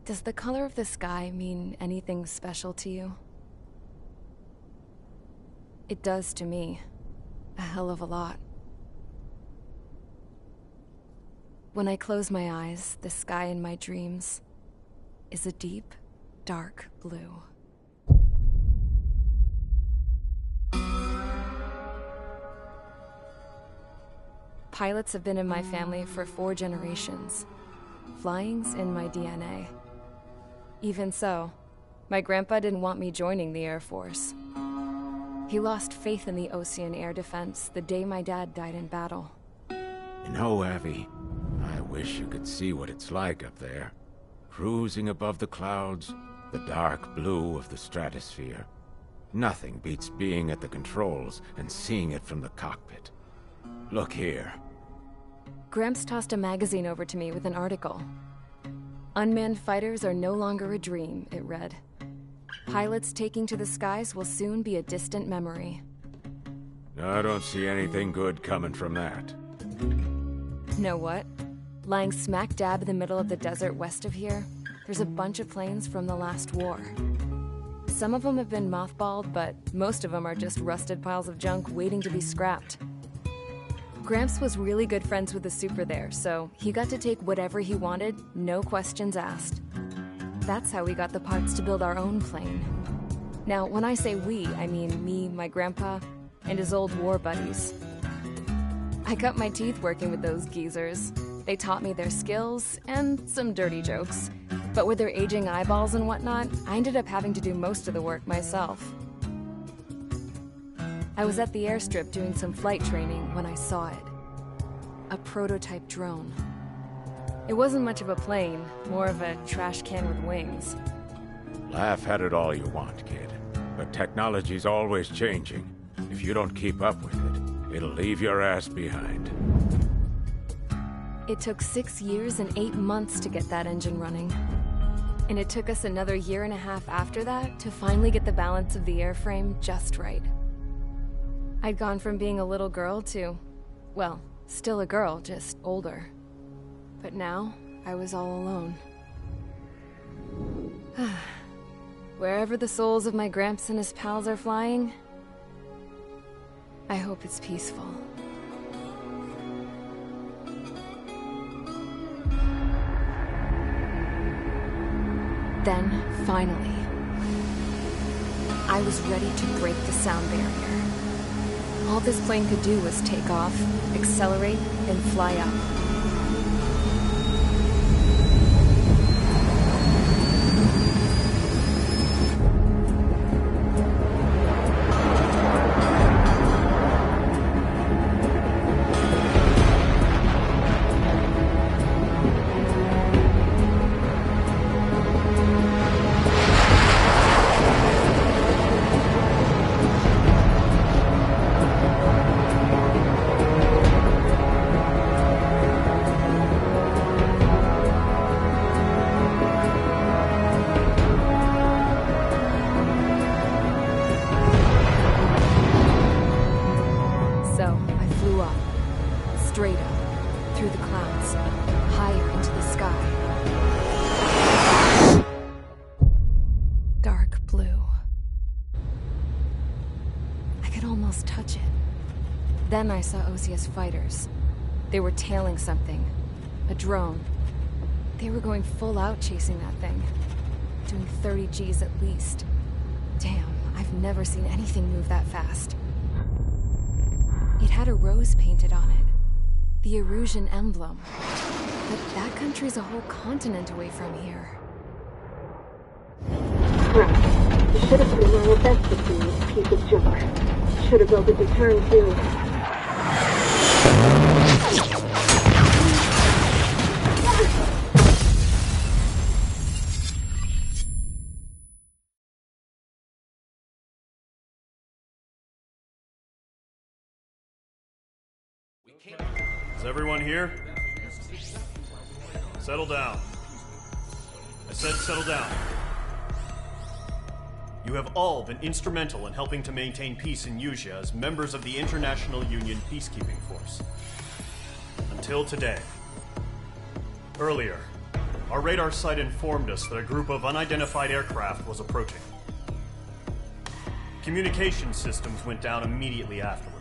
Does the color of the sky mean anything special to you? It does to me. A hell of a lot. When I close my eyes, the sky in my dreams is a deep, dark blue. Pilots have been in my family for 4 generations. Flying's in my DNA. Even so, my grandpa didn't want me joining the Air Force. He lost faith in the Ocean Air Defense the day my dad died in battle. You know, Abby, I wish you could see what it's like up there. Cruising above the clouds, the dark blue of the stratosphere. Nothing beats being at the controls and seeing it from the cockpit. Look here. Gramps tossed a magazine over to me with an article. Unmanned fighters are no longer a dream, it read. Pilots taking to the skies will soon be a distant memory. I don't see anything good coming from that. Know what? Lying smack dab in the middle of the desert west of here, there's a bunch of planes from the last war. Some of them have been mothballed, but most of them are just rusted piles of junk waiting to be scrapped. Gramps was really good friends with the super there, so he got to take whatever he wanted, no questions asked. That's how we got the parts to build our own plane. Now, when I say we, I mean me, my grandpa, and his old war buddies. I cut my teeth working with those geezers. They taught me their skills, and some dirty jokes. But with their aging eyeballs and whatnot, I ended up having to do most of the work myself. I was at the airstrip doing some flight training when I saw it. A prototype drone. It wasn't much of a plane, more of a trash can with wings. Laugh at it all you want, kid. But technology's always changing. If you don't keep up with it, it'll leave your ass behind. It took 6 years and 8 months to get that engine running. And it took us another 1.5 years after that to finally get the balance of the airframe just right. I'd gone from being a little girl to, well, still a girl, just older. But now, I was all alone. Wherever the souls of my Gramps and his pals are flying, I hope it's peaceful. Then, finally, I was ready to break the sound barrier. All this plane could do was take off, accelerate, and fly up. straight up, through the clouds, higher into the sky. Dark blue. I could almost touch it. Then I saw Osia's fighters. They were tailing something. A drone. They were going full out chasing that thing. Doing 30 Gs at least. Damn, I've never seen anything move that fast. It had a rose painted on it. The Erusian emblem. But that country's a whole continent away from here. Right. You should have put in my best to see this piece of junk. Should have built it to turn too. Is everyone here? Settle down. I said settle down. You have all been instrumental in helping to maintain peace in Yuzha as members of the International Union Peacekeeping Force. Until today. Earlier, our radar site informed us that a group of unidentified aircraft was approaching. Communication systems went down immediately afterwards.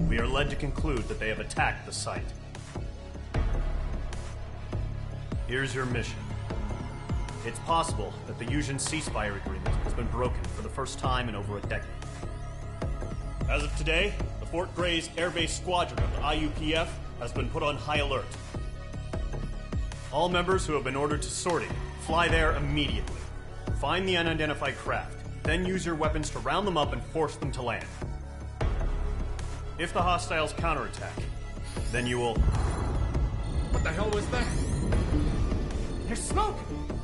We are led to conclude that they have attacked the site. Here's your mission. It's possible that the Yuzhan ceasefire agreement has been broken for the first time in over a decade. As of today, the Fort Gray's Airbase Squadron of the IUPF has been put on high alert. All members who have been ordered to sortie, fly there immediately. Find the unidentified craft, then use your weapons to round them up and force them to land. If the hostiles counterattack, then you will... What the hell was that? There's smoke!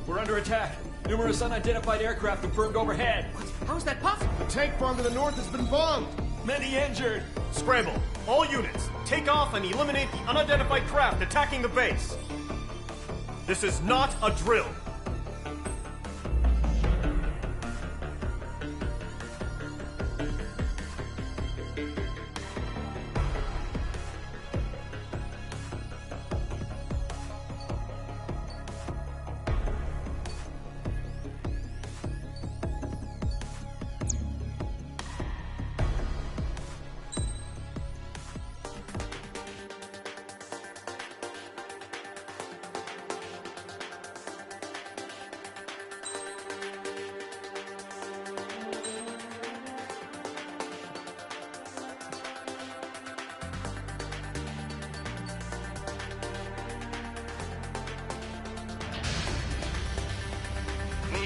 We're under attack. Numerous unidentified aircraft have burned overhead. How is that possible? The tank farm to the north has been bombed. Many injured. Scramble! All units, take off and eliminate the unidentified craft attacking the base. This is not a drill.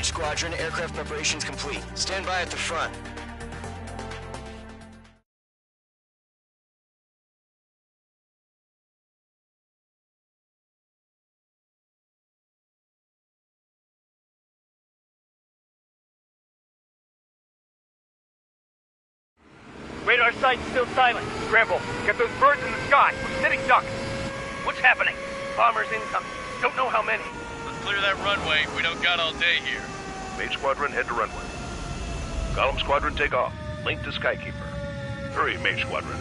Squadron, aircraft preparations complete. Stand by at the front. Radar site's still silent. Scramble. Get those birds in the sky. We're sitting ducks. What's happening? Bombers incoming. Don't know how many. Let's clear that runway. We don't got all day here. Mage Squadron, head to runway. Column Squadron, take off. Link to Skykeeper. Hurry, Mage Squadron.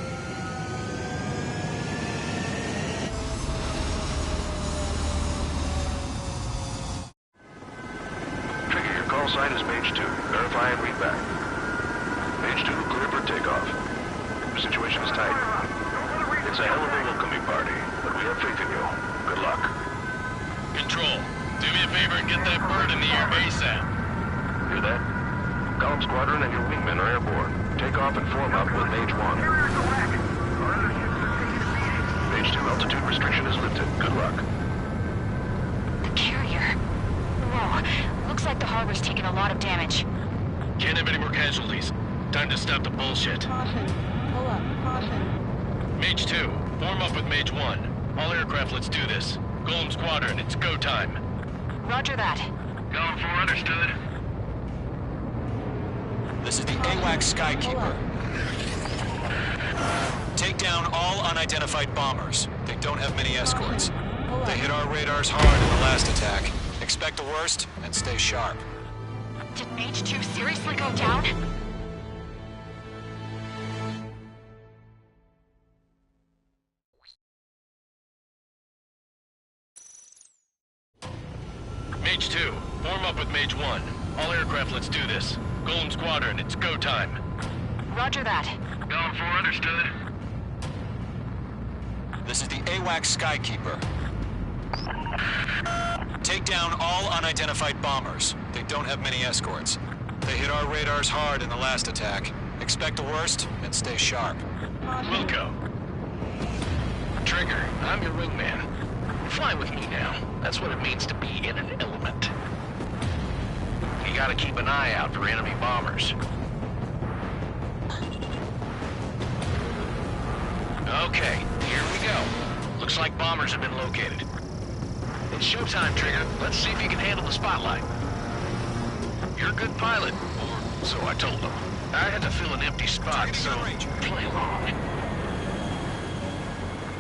Trigger, your call sign is Mage 2. Verify and read back. Mage 2, clear for takeoff. The situation is tight. It's a hell of a welcoming party, but we have faith in you. Good luck. Control, do me a favor and get that bird in the air ASAP. Hear that? Column Squadron and your wingmen are airborne. Take off and form up with Mage 1. Mage 2, altitude restriction is lifted. Good luck. The carrier. Whoa. Looks like the harbor's taken a lot of damage. Can't have any more casualties. Time to stop the bullshit. Caution. Pull up. Caution. Mage 2, form up with Mage 1. All aircraft, let's do this. Golem Squadron, it's go time. Roger that. Column 4, understood. This is the AWAC Skykeeper. Take down all unidentified bombers. They don't have many escorts. They hit our radars hard in the last attack. Expect the worst and stay sharp. Did Mage 2 seriously go down? Mage 2, form up with Mage 1. All aircraft, let's do this. Golem Squadron, it's go time. Roger that. Going for understood. This is the AWACS Skykeeper. Take down all unidentified bombers. They don't have many escorts. They hit our radars hard in the last attack. Expect the worst and stay sharp. Wilco. Trigger, I'm your wingman. Fly with me now. That's what it means to be in an element. You gotta keep an eye out for enemy bombers. Okay, here we go. Looks like bombers have been located. It's showtime, Trigger. Let's see if you can handle the spotlight. You're a good pilot, or so I told them. I had to fill an empty spot, so play along.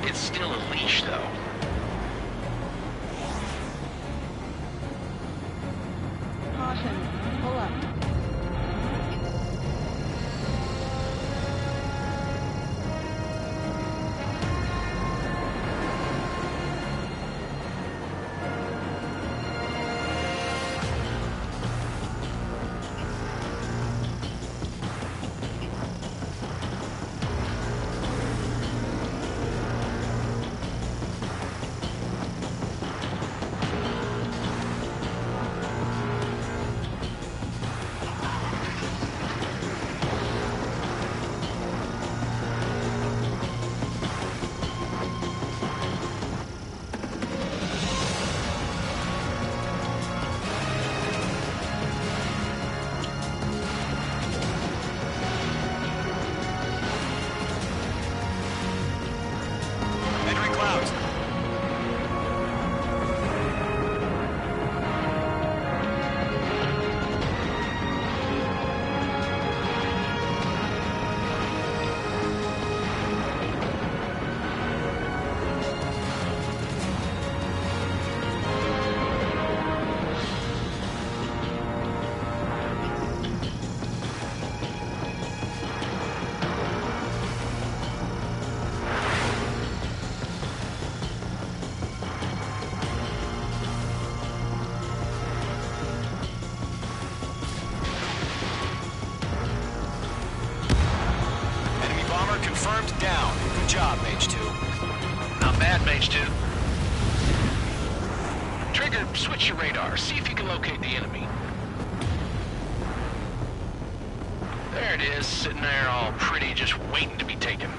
It's still a leash, though. Caution. Pull up. Confirmed down. Good job, Mage 2. Not bad, Mage 2. Trigger, switch your radar. See if you can locate the enemy. There it is, sitting there all pretty, just waiting to be taken.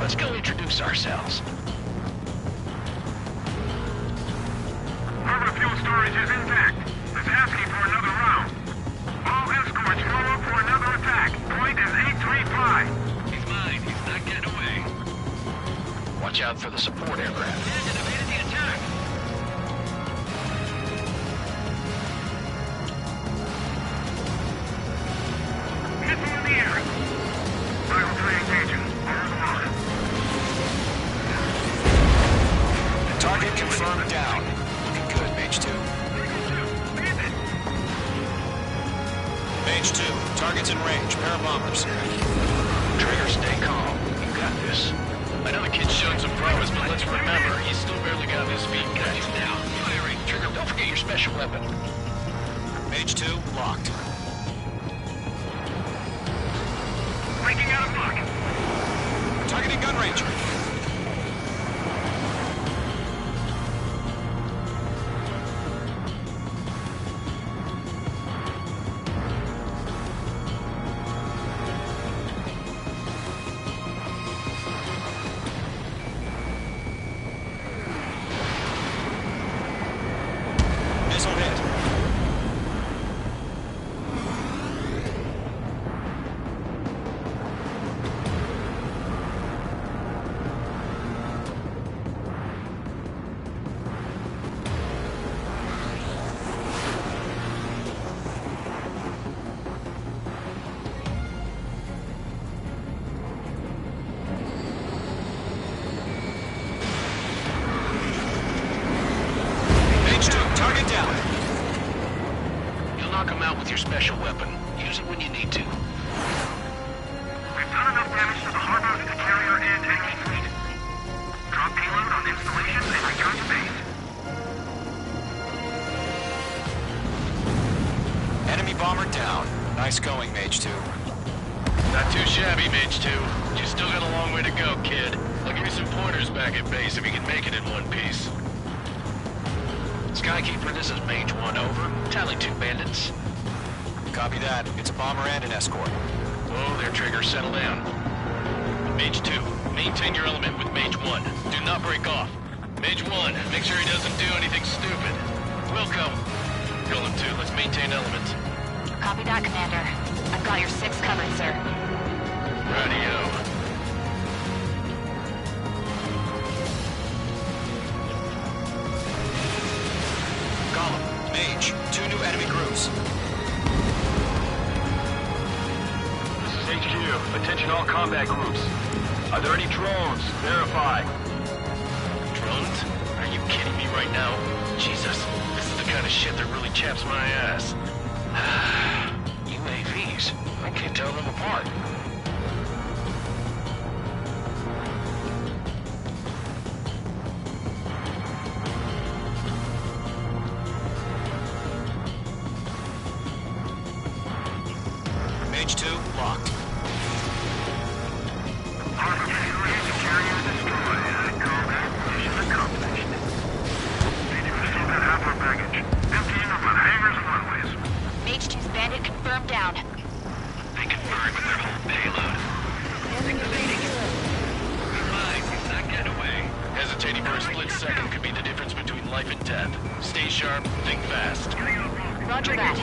Let's go introduce ourselves. Harbor fuel storage is intact. It's asking for another round. All escorts roll up for another attack. Point is 835. He's mine. He's not getting away. Watch out for the support aircraft. Evaded the attack. Missile in the air. Vital train engaging. Target confirmed down. Looking good, Mage 2. Mage 2, target's in range. Pair of bombers. Trigger, stay calm. You got this. I know the kid's shown some prowess, but let's remember, he's still barely got on his feet. Got him down. Firing. Trigger, don't forget your special weapon. Mage 2, locked. Breaking out of block. Targeting gun range. special weapon. Use it when you need to. We've done enough damage to the harbor, the carrier, and enemy fleet. Drop payload on installation and return to base. Enemy bomber down. Nice going, Mage 2. Not too shabby, Mage 2. You still got a long way to go, kid. I'll give you some pointers back at base if you can make it in one piece. Skykeeper, this is Mage 1 over. Tally 2 bandits. Copy that. It's a bomber and an escort. Whoa there, Trigger. Settle down. Mage 2, maintain your element with Mage 1. Do not break off. Mage 1, make sure he doesn't do anything stupid. Wilco. Golem 2, let's maintain element. Copy that, Commander. I've got your 6 covered, sir. Radio. Golem, Mage, 2 new enemy groups. This is HQ. Attention all combat groups. Are there any drones? Verify. Drones? Are you kidding me right now? Jesus, this is the kind of shit that really chaps my ass. UAVs. I can't tell them apart. Mage 2, locked. Harbor carrier destroyed. Combat mission accomplished. Need to receive that half our baggage. Emptying of our hangars and runways. Mage 2's bandit confirmed down. They conferred with their whole payload. Fine, he's not getting away. Hesitating for a split second could be the difference between life and death. Stay sharp, think fast. Roger that.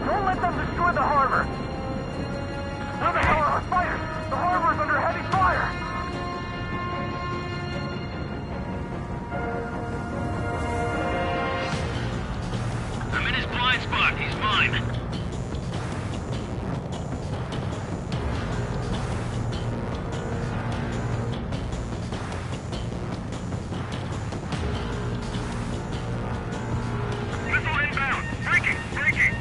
Don't let them destroy the harbor! Where the hell are our fighters? The harbor's under heavy fire! I'm in his blind spot. He's mine. Missile inbound! Breaking! Breaking!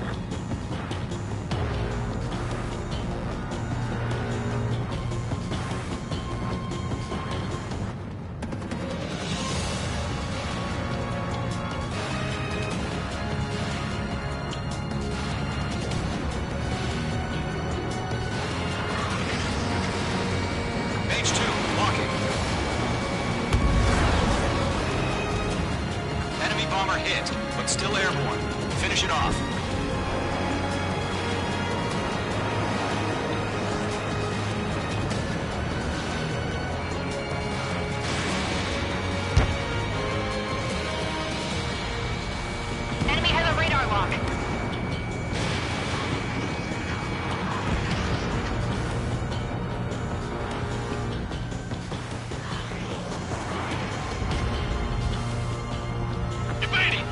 Mage 2, locking. Enemy bomber hit, but still airborne. Finish it off. Enemy has a radar lock. Evading!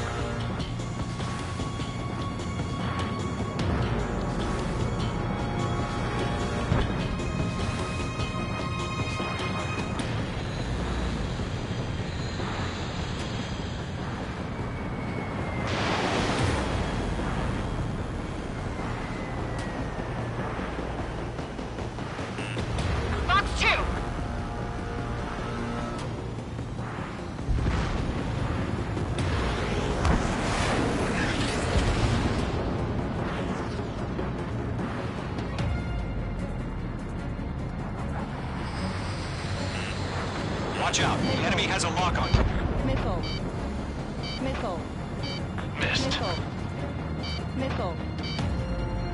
Box 2. Watch out, the enemy has a lock on you. Missile. Missile. Missed. Missile. Missile.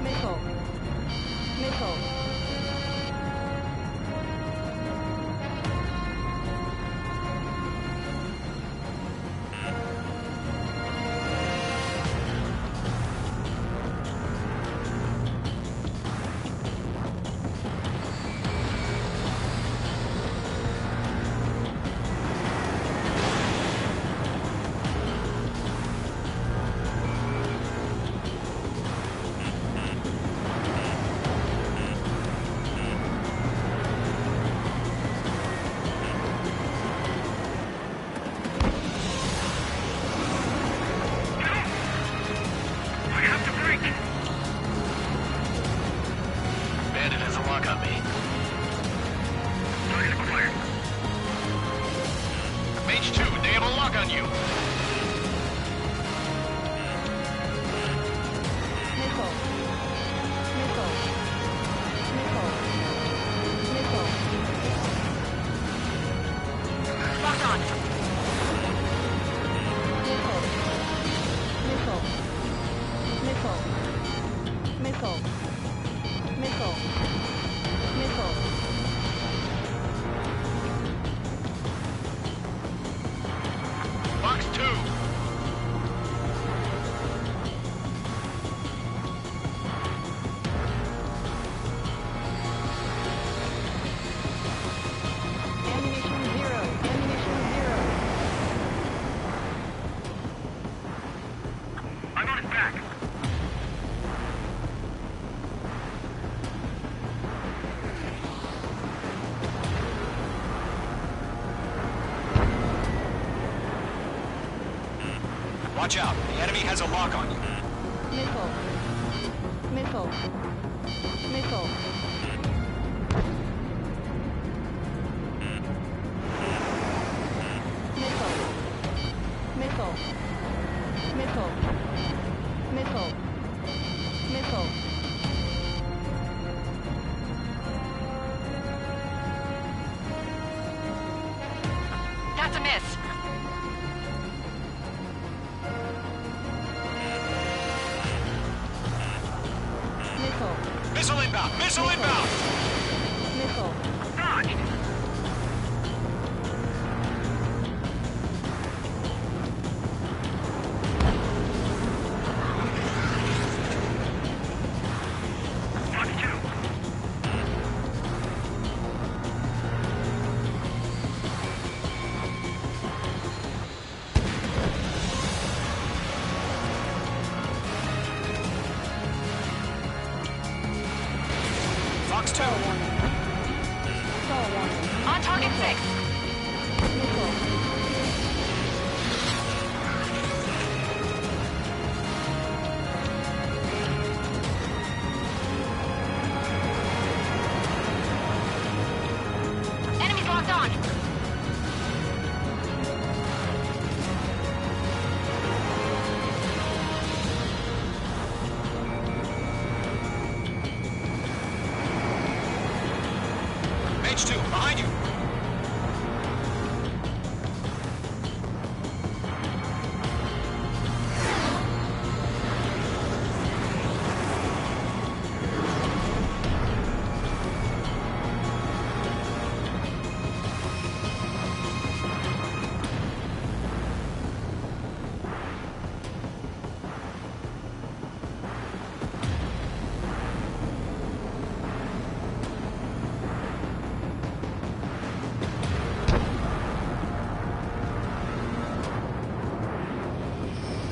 Missile. Missile. Missile. Missile. Missile. Box 2. Ammunition 0. Ammunition 0. I'm on his back. Watch out. The enemy has a lock on you. Missile. Missile. Missile. Missile. Missile. Missile. Missile. Missile. That's a miss. Missile. Missile inbound! Missile inbound! Missile. Dodged. Box 2. Fox 2. Stall warning. On target 6. Missile. Enemies locked on. Mage 2, behind you.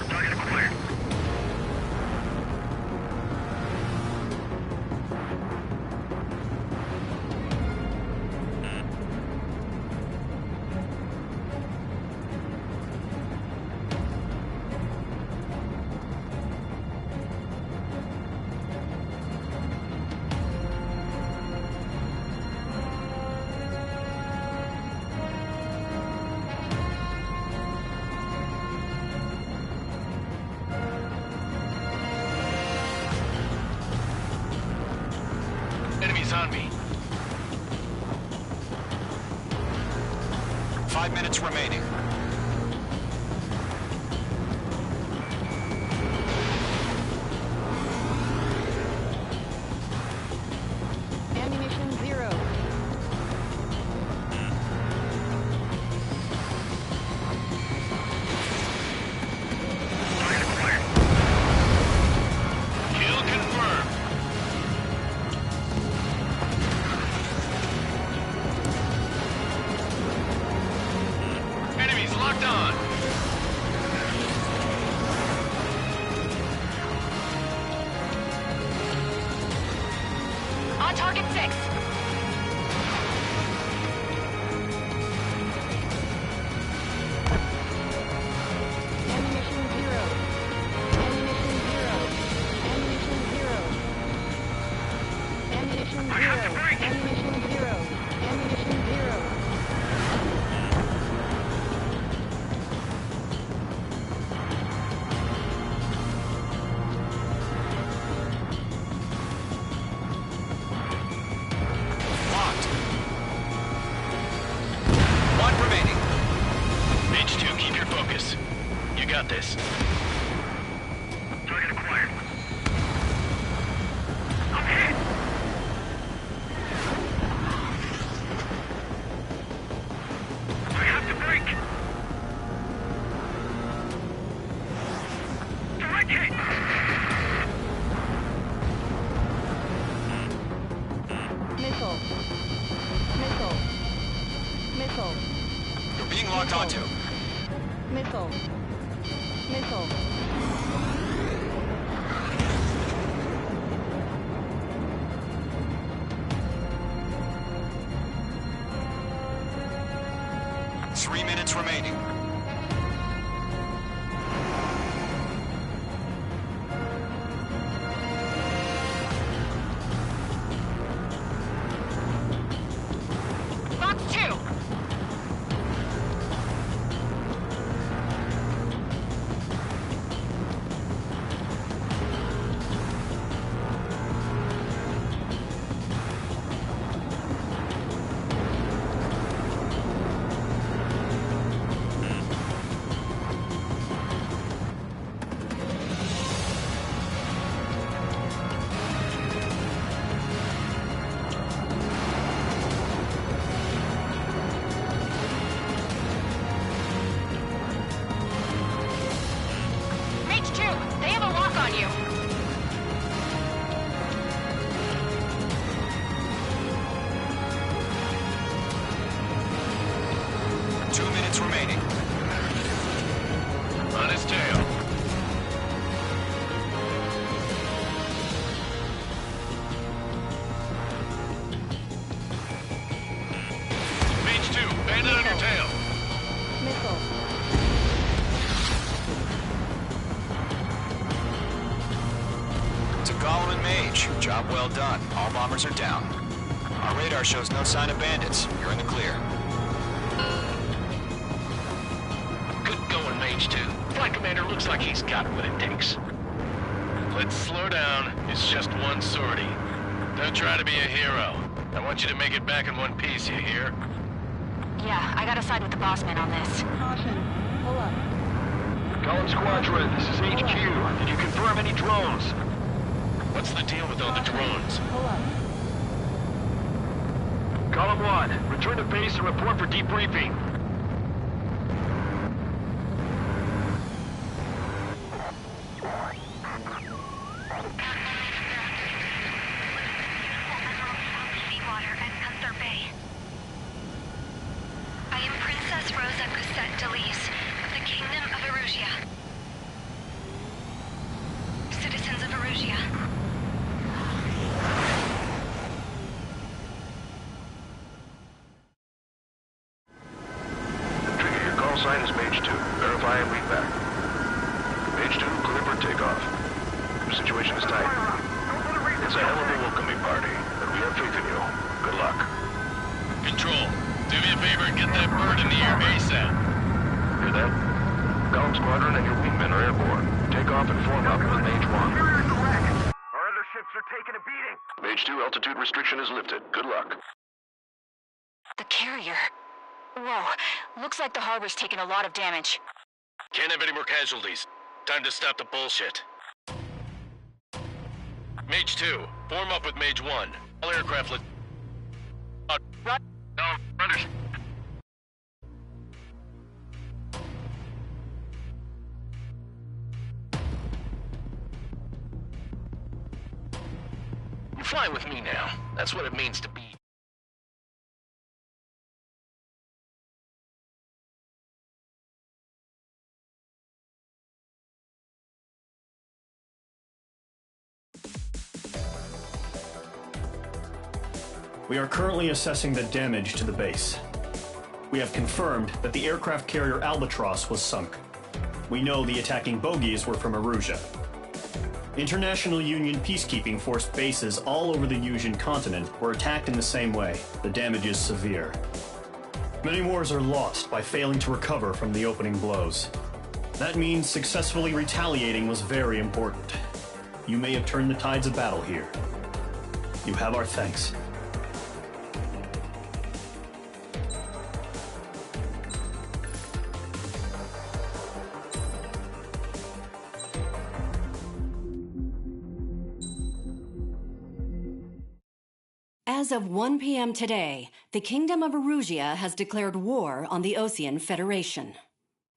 Target acquired. Enemies on me. 5 minutes remaining. Ammunition 0. Target acquired. Kill confirmed. Enemies locked on. On target 6. Ammunition 0. Ammunition 0. Ammunition 0. Ammunition 0. I have to break. Ammunition 0. Ammunition 0. 3 minutes remaining. Box 2! Mage 2, they have a lock on you. Two minutes remaining. On his tail. Mage 2, bandit on your tail. Missile. To Golem and Mage, job well done. All bombers are down. Our radar shows no sign of bandits. You're in the clear. Good going, Mage 2. Flight commander looks like he's got what it takes. Let's slow down. It's just one sortie. Don't try to be a hero. I want you to make it back in one piece, you hear? Yeah, I gotta side with the boss man on this. Caution. Pull up. Column Squadron, this is HQ. Did you confirm any drones? What's the deal with all the drones? Pull up. Column 1, return to base and report for debriefing. I am Princess Rosa Cosette Delise of the Kingdom of Erusia. Citizens of Erusia. Trigger, your call sign is Mage 2. Verify and read back. Mage 2, clear for takeoff. The situation is tight. It's a hell of a welcoming party, but we have faith in you. Good luck. Control, do me a favor and get that bird in the air ASAP. Hear that? Column Squadron and your wingmen are airborne. Take off and form up with Mage 1. Our other ships are taking a beating. Mage 2, altitude restriction is lifted. Good luck. The carrier. Whoa, looks like the harbor's taken a lot of damage. Can't have any more casualties. Time to stop the bullshit. Mage 2, form up with Mage 1. All aircraft Right. No, understood. You're flying with me now. That's what it means to be. We are currently assessing the damage to the base. We have confirmed that the aircraft carrier Albatross was sunk. We know the attacking bogies were from Erusia. International Union peacekeeping force bases all over the Yusian continent were attacked in the same way. The damage is severe. Many wars are lost by failing to recover from the opening blows. That means successfully retaliating was very important. You may have turned the tides of battle here. You have our thanks. As of 1 p.m. today, the Kingdom of Erusia has declared war on the Osean Federation.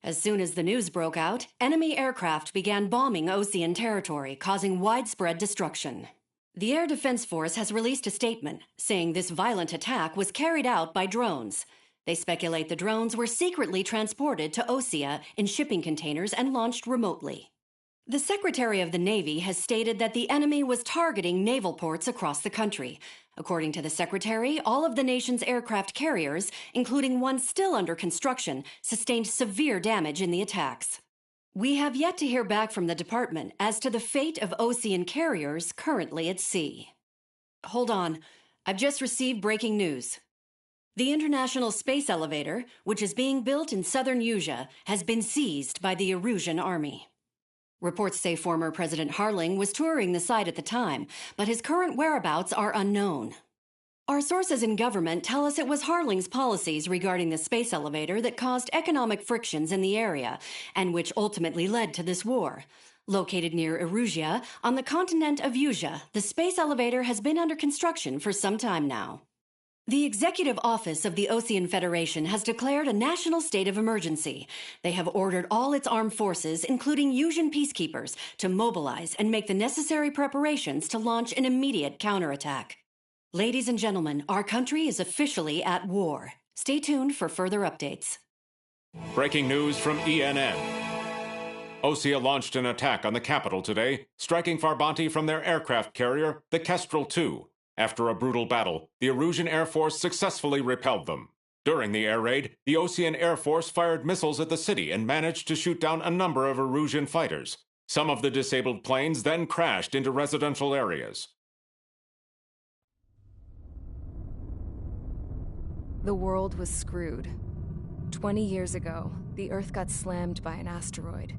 As soon as the news broke out, enemy aircraft began bombing Osean territory, causing widespread destruction. The Air Defense Force has released a statement saying this violent attack was carried out by drones. They speculate the drones were secretly transported to Osea in shipping containers and launched remotely. The Secretary of the Navy has stated that the enemy was targeting naval ports across the country. According to the Secretary, all of the nation's aircraft carriers, including one still under construction, sustained severe damage in the attacks. We have yet to hear back from the department as to the fate of Ocean carriers currently at sea. Hold on. I've just received breaking news. The International Space Elevator, which is being built in southern Usea, has been seized by the Erusian Army. Reports say former President Harling was touring the site at the time, but his current whereabouts are unknown. Our sources in government tell us it was Harling's policies regarding the space elevator that caused economic frictions in the area, and which ultimately led to this war. Located near Erusia, on the continent of Usea, the space elevator has been under construction for some time now. The Executive Office of the Ocean Federation has declared a national state of emergency. They have ordered all its armed forces, including Usian peacekeepers, to mobilize and make the necessary preparations to launch an immediate counterattack. Ladies and gentlemen, our country is officially at war. Stay tuned for further updates. Breaking news from ENN. Osea launched an attack on the capital today, striking Farbanti from their aircraft carrier, the Kestrel II. After a brutal battle, the Erusian Air Force successfully repelled them. During the air raid, the Ocean Air Force fired missiles at the city and managed to shoot down a number of Erusian fighters. Some of the disabled planes then crashed into residential areas. The world was screwed. 20 years ago, the Earth got slammed by an asteroid.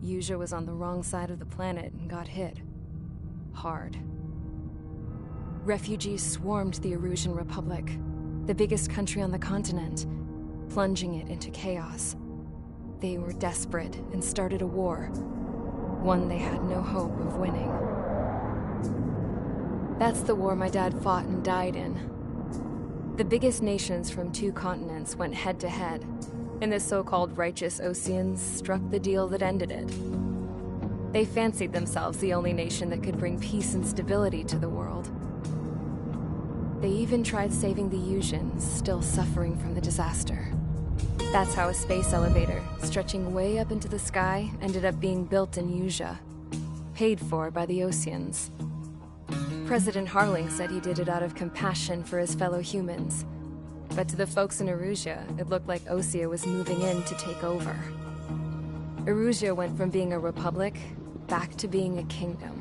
Usea was on the wrong side of the planet and got hit. Hard. Refugees swarmed the Erusian Republic, the biggest country on the continent, plunging it into chaos. They were desperate and started a war, one they had no hope of winning. That's the war my dad fought and died in. The biggest nations from 2 continents went head-to-head, and the so-called righteous Oceans struck the deal that ended it. They fancied themselves the only nation that could bring peace and stability to the world. They even tried saving the Usians, still suffering from the disaster. That's how a space elevator, stretching way up into the sky, ended up being built in Usea, paid for by the Oceans. President Harling said he did it out of compassion for his fellow humans. But to the folks in Erusia, it looked like Osea was moving in to take over. Erusia went from being a republic back to being a kingdom.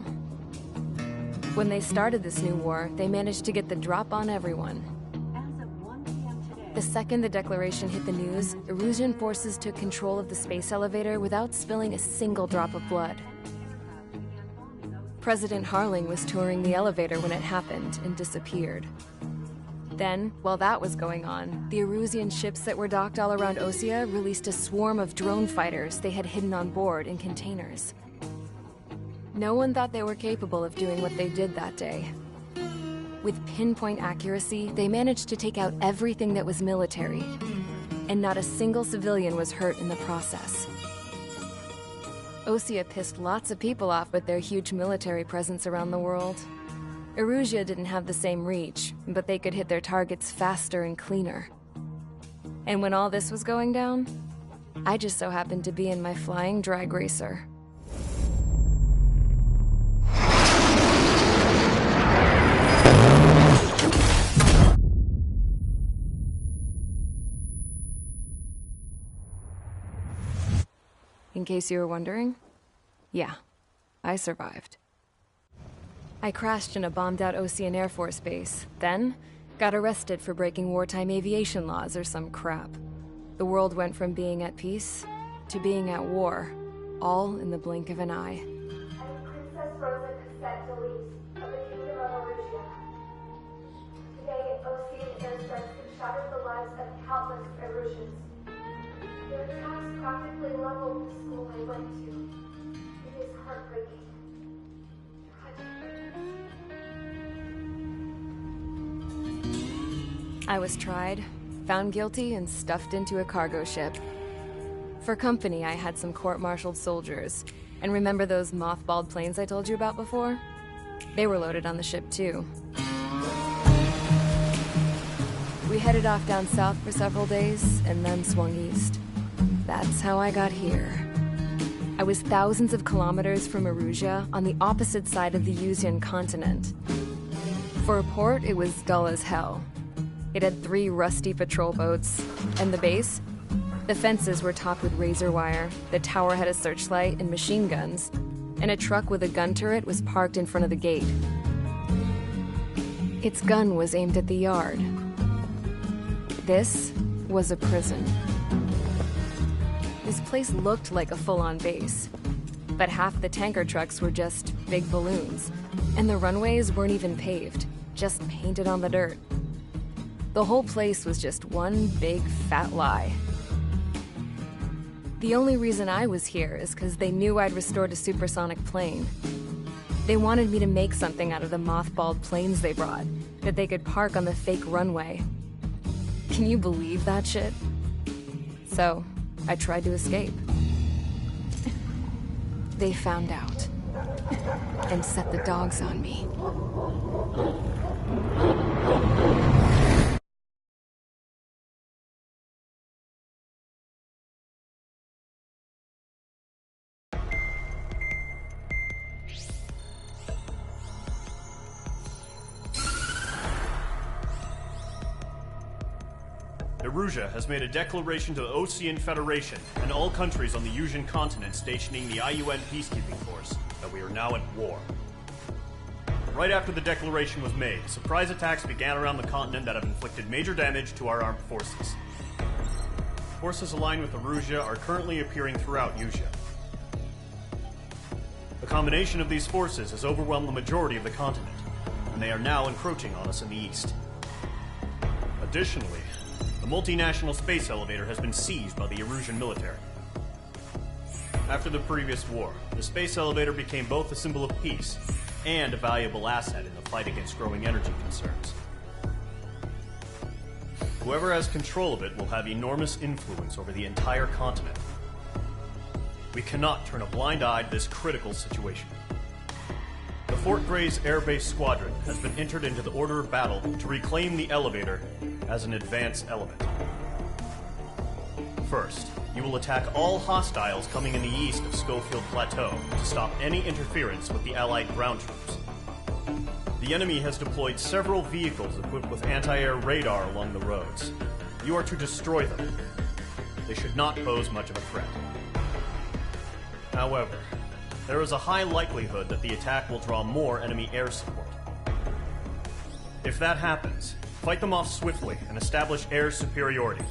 When they started this new war, they managed to get the drop on everyone. The second the declaration hit the news, Erusian forces took control of the space elevator without spilling a single drop of blood. President Harling was touring the elevator when it happened and disappeared. Then, while that was going on, the Erusian ships that were docked all around Osea released a swarm of drone fighters they had hidden on board in containers. No one thought they were capable of doing what they did that day. With pinpoint accuracy, they managed to take out everything that was military, and not a single civilian was hurt in the process. Osea pissed lots of people off with their huge military presence around the world. Erusia didn't have the same reach, but they could hit their targets faster and cleaner. And when all this was going down, I just so happened to be in my flying drag racer. In case you were wondering, yeah, I survived. I crashed in a bombed-out Ocean Air Force base, then got arrested for breaking wartime aviation laws or some crap. The world went from being at peace to being at war, all in the blink of an eye. Princess Rosa Cassette Delise of the Kingdom of Erusia. Today, Ocean airstrikes have shattered the lives of countless Erusians. Their attacks practically leveled the school I went to. It is heartbreaking. I was tried, found guilty, and stuffed into a cargo ship. For company, I had some court-martialed soldiers. And remember those mothballed planes I told you about before? They were loaded on the ship, too. We headed off down south for several days, and then swung east. That's how I got here. I was thousands of kilometers from Erusea on the opposite side of the Yuzian continent. For a port, it was dull as hell. It had 3 rusty patrol boats, and the base? The fences were topped with razor wire, the tower had a searchlight and machine guns, and a truck with a gun turret was parked in front of the gate. Its gun was aimed at the yard. This was a prison. This place looked like a full-on base, but half the tanker trucks were just big balloons, and the runways weren't even paved, just painted on the dirt. The whole place was just one big fat lie. The only reason I was here is because they knew I'd restored a supersonic plane. They wanted me to make something out of the mothballed planes they brought, that they could park on the fake runway. Can you believe that shit? So, I tried to escape. They found out, and set the dogs on me. Erusea has made a declaration to the Osean Federation and all countries on the Yuzian continent stationing the IUN peacekeeping force that we are now at war. Right after the declaration was made, surprise attacks began around the continent that have inflicted major damage to our armed forces. Forces aligned with Erusea are currently appearing throughout Yuuzia. The combination of these forces has overwhelmed the majority of the continent, and they are now encroaching on us in the east. Additionally, the multinational space elevator has been seized by the Erusian military. After the previous war, the space elevator became both a symbol of peace and a valuable asset in the fight against growing energy concerns. Whoever has control of it will have enormous influence over the entire continent. We cannot turn a blind eye to this critical situation. The Fort Gray's Air Base Squadron has been entered into the order of battle to reclaim the elevator as an advance element. First, you will attack all hostiles coming in the east of Schofield Plateau to stop any interference with the Allied ground troops. The enemy has deployed several vehicles equipped with anti-air radar along the roads. You are to destroy them. They should not pose much of a threat. However, there is a high likelihood that the attack will draw more enemy air support. If that happens, fight them off swiftly and establish air superiority.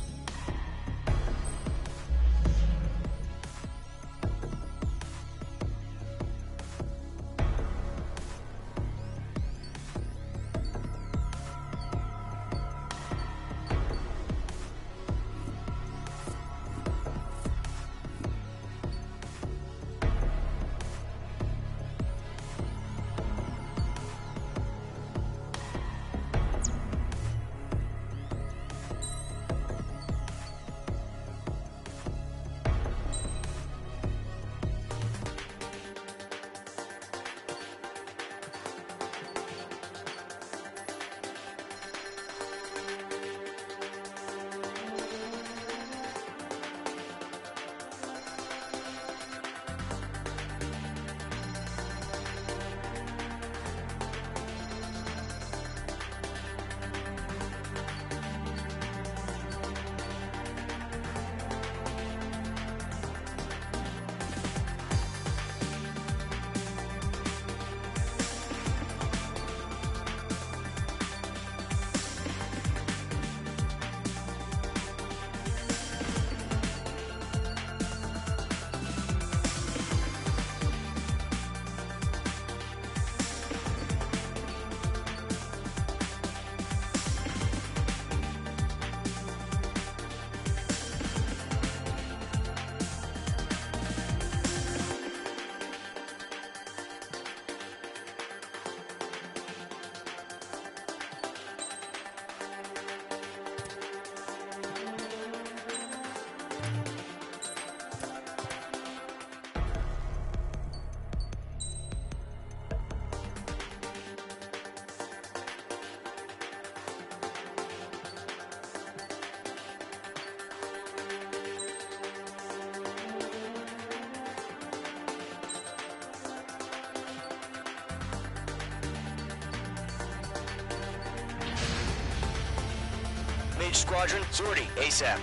Engage squadron. Sortie, ASAP.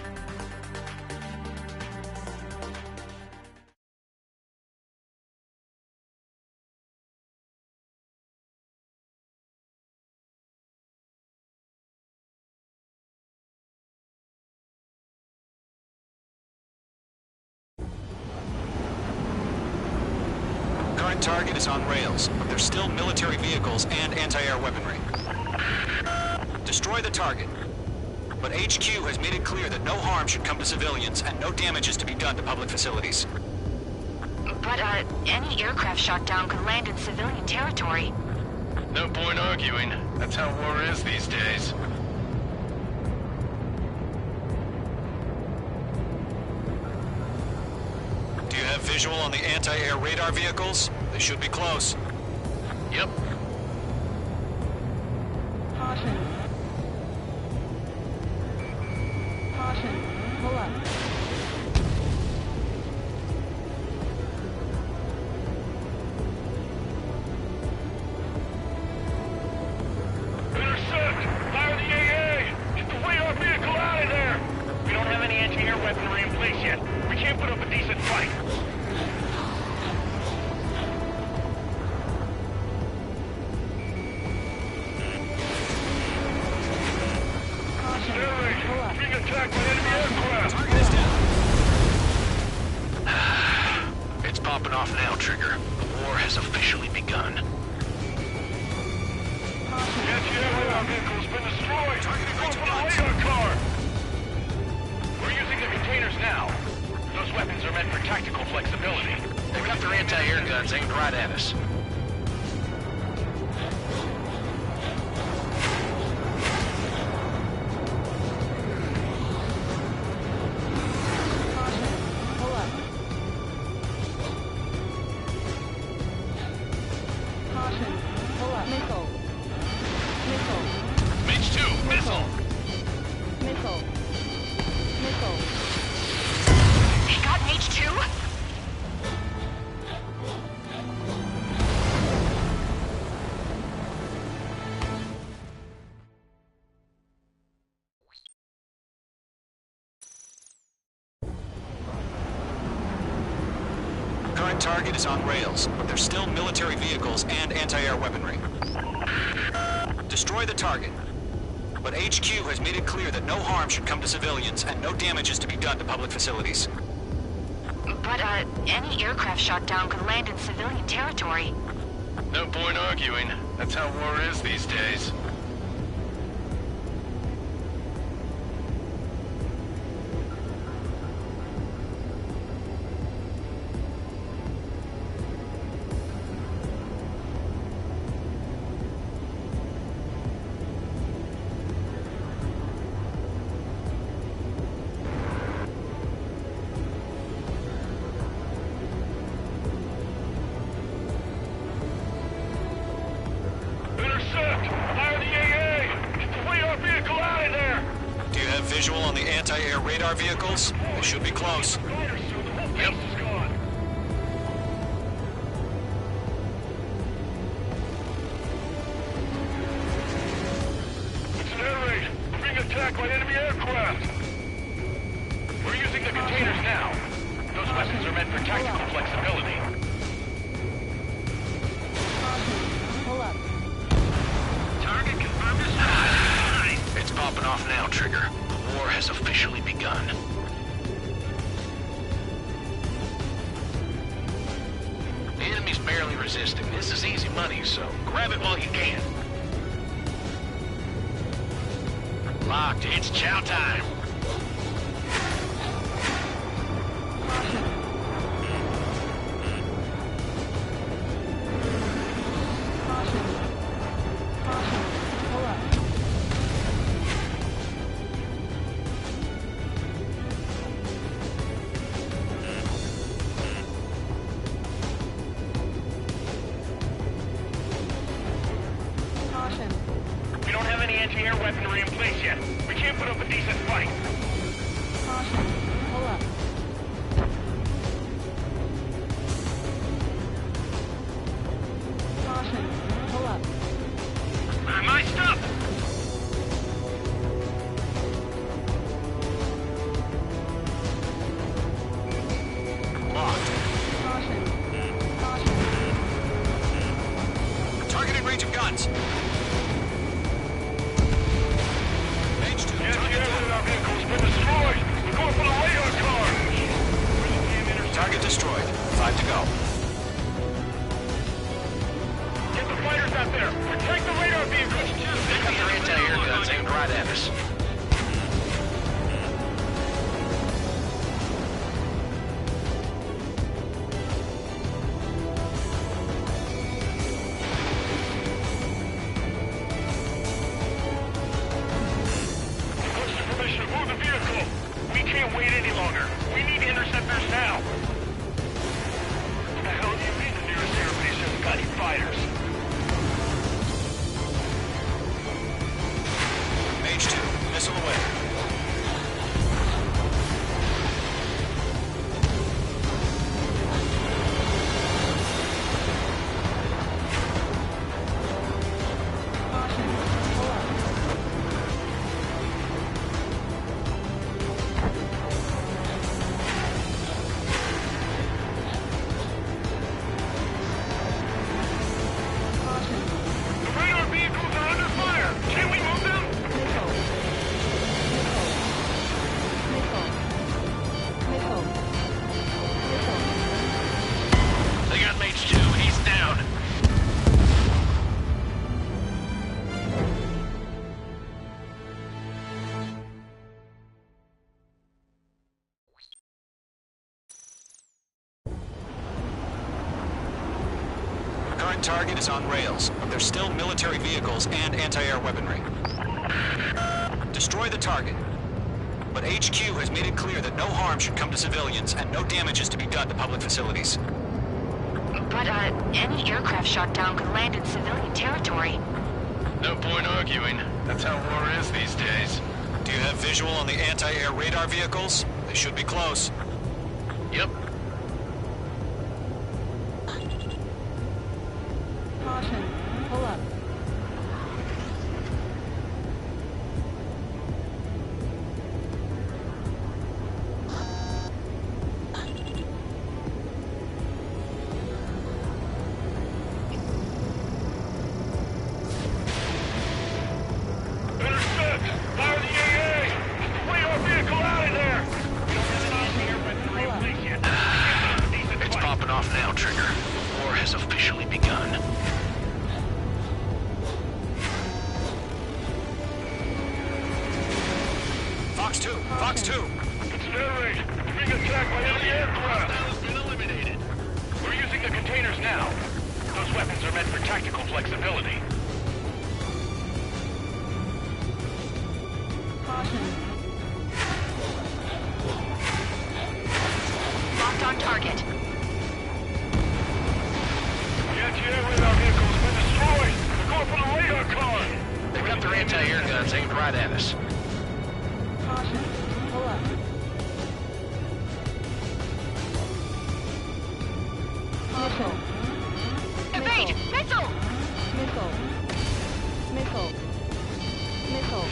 Current target is on rails, but there's still military vehicles and anti-air weaponry. Destroy the target. But HQ has made it clear that no harm should come to civilians and no damage is to be done to public facilities. But, any aircraft shot down could land in civilian territory. No point arguing. That's how war is these days. Do you have visual on the anti-air radar vehicles? They should be close. Yep. Caution. Caution. Pull up. Intercept! Fire the AA! Get the radar vehicle out of there! We don't have any anti-air weaponry in place yet. We can't put up a decent fight. Being attacked by enemy aircraft! Target is down. It's popping off now, Trigger. The war has officially begun. The anti-air radar vehicle's been destroyed! Go for the radar car! We're using the containers now. Those weapons are meant for tactical flexibility. They've got their anti-air guns aimed right at us. Pull up. Caution. Pull up. Missile. Missile. Mage 2, missile! Missile. Missile. He got an H2? Current target is on rails, but there's still military vehicles and anti-air weaponry. Destroy the target. But HQ has made it clear that no harm should come to civilians and no damage is to be done to public facilities. But, any aircraft shot down could land in civilian territory. No point arguing. That's how war is these days. Intercept! Fire the AA! Get the radar vehicle out of there! Do you have visual on the anti-air radar vehicles? They should be close. The whole base is gone! It's an air raid! We're being attacked by enemy aircraft! We're using the containers now. Those weapons are meant for tactical flexibility. Pull up. Target confirmed as high. It's popping off now, Trigger. The war has officially begun. The enemy's barely resisting. This is easy money, so grab it while you can. Locked. It's chow time. Caution. Caution. Pull up. Caution. We don't have any anti-air weaponry in place yet. We can't put up a decent fight. Caution. Pull up. Caution. Pull up. My stuff! range of guns. Page 2. Our vehicle's been destroyed. We're going for the radar car. Target destroyed. 5 to go. Get the fighters out there. Protect the radar vehicles. They got their anti-air guns aimed right at us. Target is on rails, but there's still military vehicles and anti-air weaponry. Destroy the target. But HQ has made it clear that no harm should come to civilians and no damage is to be done to public facilities. But, any aircraft shot down could land in civilian territory. No point arguing. That's how war is these days. Do you have visual on the anti-air radar vehicles? They should be close. Yep. Caution. Pull up. It's popping off now, Trigger. War has officially begun. Fox 2! Fox 2! It's air raid. Being attacked by enemy aircraft. Has been eliminated. We're using the containers now. Those weapons are meant for tactical flexibility. Locked on target. The anti-air radar vehicle's been destroyed. They're going for the radar car. They've got their anti-air guns aimed right at us. Caution. Pull up. Missile. Evade! Missile! Missile. Missile. Missile.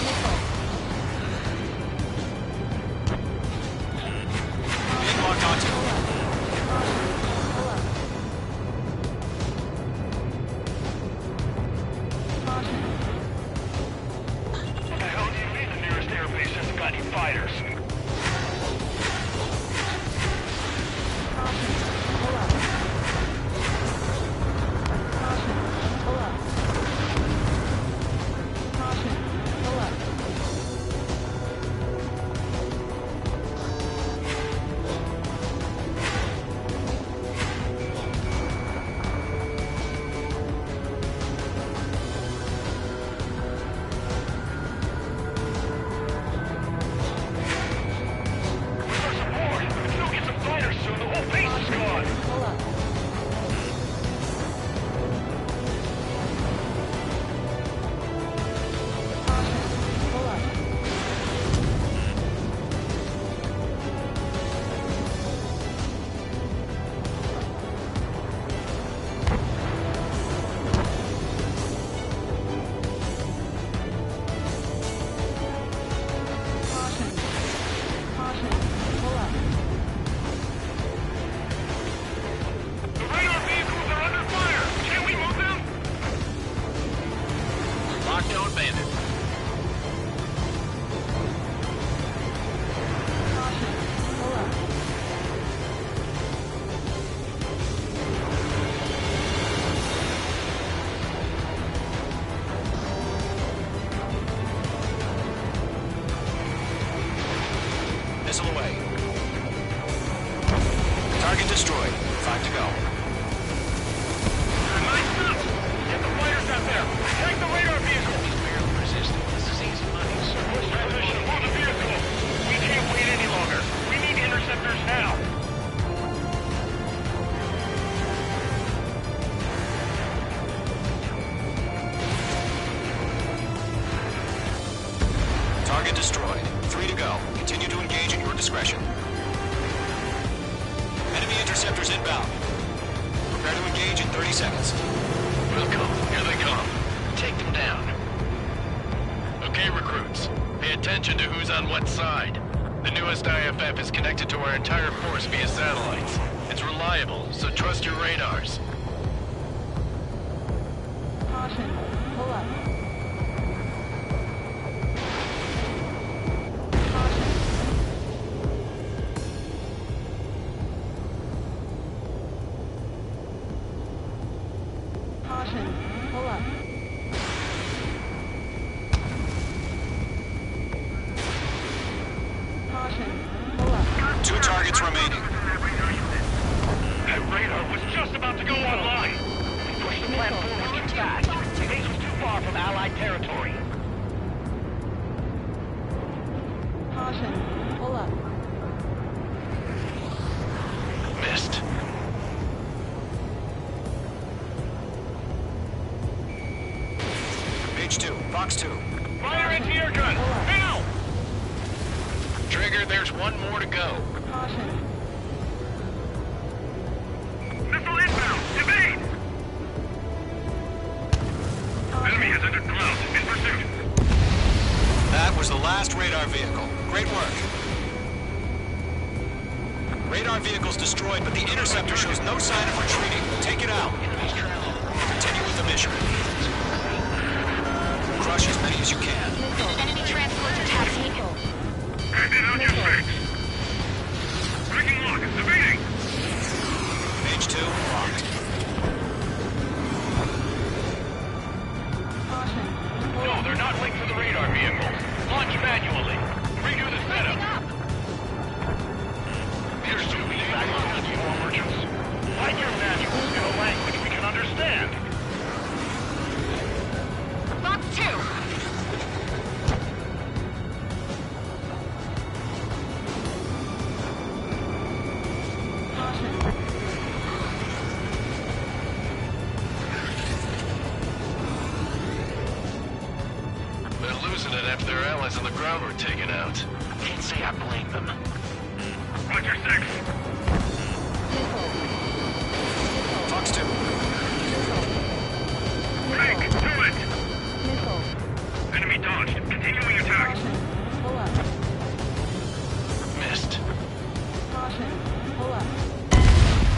Missile. Being locked onto. Pull up. Caution. Don't abandon. Missile away. Target destroyed. 5 to go. Nice stuff! Get the fighters out there! Take the radar vehicle! Barely resisting. This is easy money, sir. Transmission for the vehicle! We can't wait any longer. We need interceptors now! Target destroyed. 3 to go. Continue to engage at your discretion. Enemy interceptors inbound. Prepare to engage in 30 seconds. Welcome. Here they come. Take them down. Okay, recruits. Pay attention to who's on what side. The newest IFF is connected to our entire force via satellites. It's reliable, so trust your radars. Caution. Pull up. Caution. Pull up. Caution. Pull up. 2 targets remaining. That radar was just about to go online! We pushed the plan forward too fast. The base was too far from Allied territory. Caution. Pull up. Missed. Page 2. Fox 2. Fire anti-air gun! Now! Trigger, there's one more to go. Caution. Missile inbound! Evade! Enemy has entered clouds. In pursuit. That was the last radar vehicle. Great work. Radar vehicle's destroyed, but the interceptor shows no sign of retreating. Take it out. Continue with the mission. Crush as many as you can. Enemy transports attacking. Hand it on your face! Breaking lock! Evading! Page 2, locked. Caution. Pull No, up. they're not linked to the radar vehicle. Launch manually. Redo the setup. Here's two feedback on fuel merchants. Write your manuals in a language we can understand. Box 2. Caution. They're losing it after their allies on the ground were taken out. Can't say I blame them. Roger 6. Fox 2. Break! Do it! Missile. Enemy dodged. Continuing attack. Caution. Pull up. Missed. Caution. Pull up.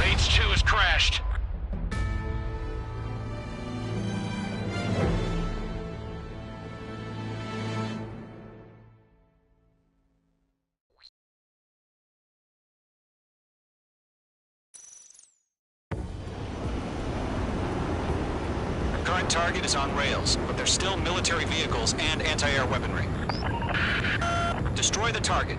Range 2 has crashed. Current target is on rails, but there's still military vehicles and anti-air weaponry. Destroy the target.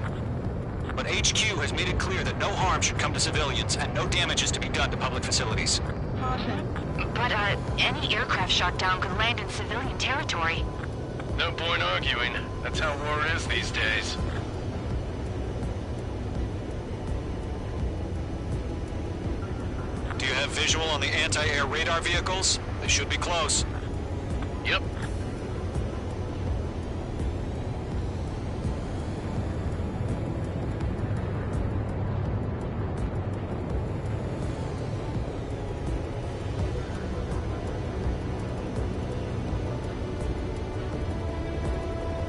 But HQ has made it clear that no harm should come to civilians and no damage is to be done to public facilities. Caution. But, any aircraft shot down could land in civilian territory. No point arguing. That's how war is these days. Do you have visual on the anti-air radar vehicles? They should be close. Yep.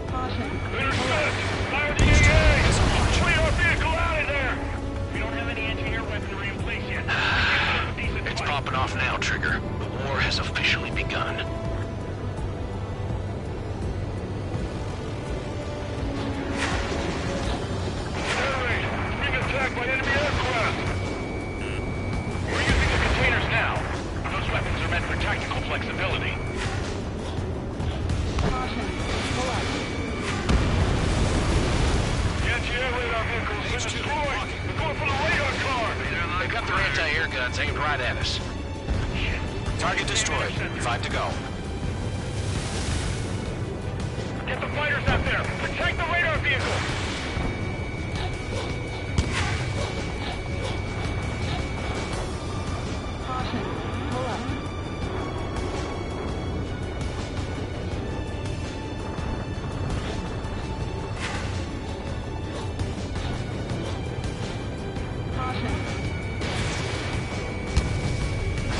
Caution. Intercept! Fire the AA! Clear our vehicle out of there! We don't have any anti-air weaponry in place yet. It's popping off now, Trigger. The war has officially begun. flexibility. The anti-air radar vehicle's been destroyed. They're going for the radar car. They got their anti-air guns aimed right at us. Target destroyed. 5 to go. Get the fighters out there. Protect the radar vehicle.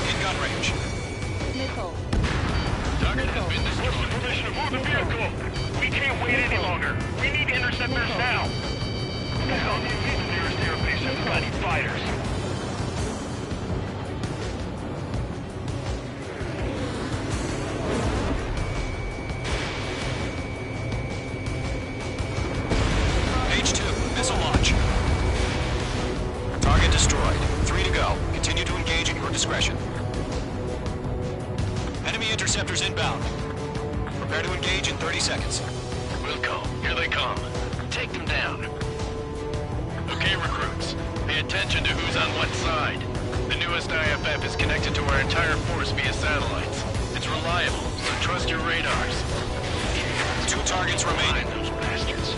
In gun range. Missile. Target has been destroyed. What's the permission to move the vehicle? We can't wait any longer. We need interceptors now. What the hell do you mean the nearest airbase hasn't got any fighters? H2, missile launch. Target destroyed. 3 to go. Continue to engage at your discretion. Enemy interceptors inbound. Prepare to engage in 30 seconds. Wilco, here they come. Take them down. Okay, recruits. Pay attention to who's on what side. The newest IFF is connected to our entire force via satellites. It's reliable, so trust your radars. 2 targets remaining. Those bastards.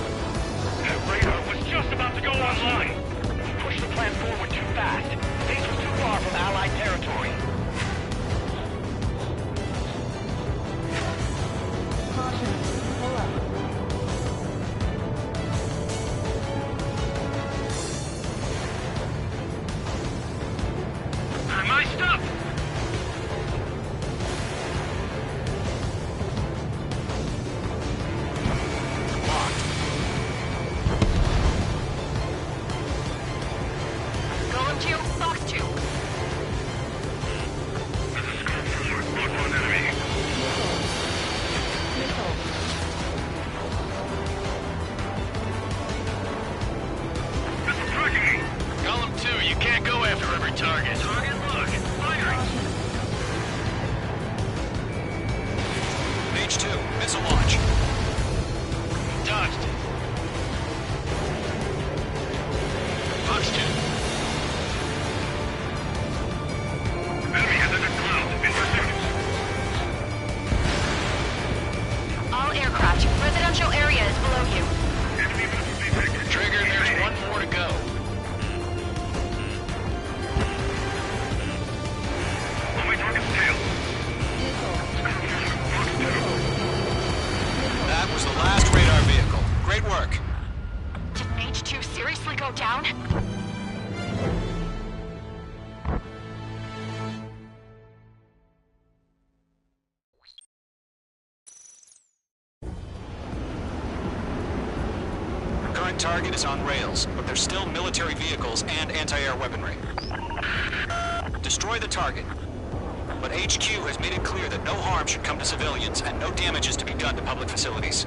That radar was just about to go online. We pushed the plan forward too fast. Base was too far from Allied territory. My stuff! Golem 2, Fox 2. Golem 2, you can't go after every target. Target look, firing. H2, missile launch. Dodged it. Fox 2. Enemy has entered cloud. In pursuit. All aircraft, residential area is below you. Enemy missile detected. Trigger, there's one more to go. On my target's tail. That was the last radar vehicle. Great work. Did H2 seriously go down? Current target is on rails, but there's still military vehicles and anti-air weaponry. Destroy the target. But HQ has made it clear that no harm should come to civilians and no damage is to be done to public facilities.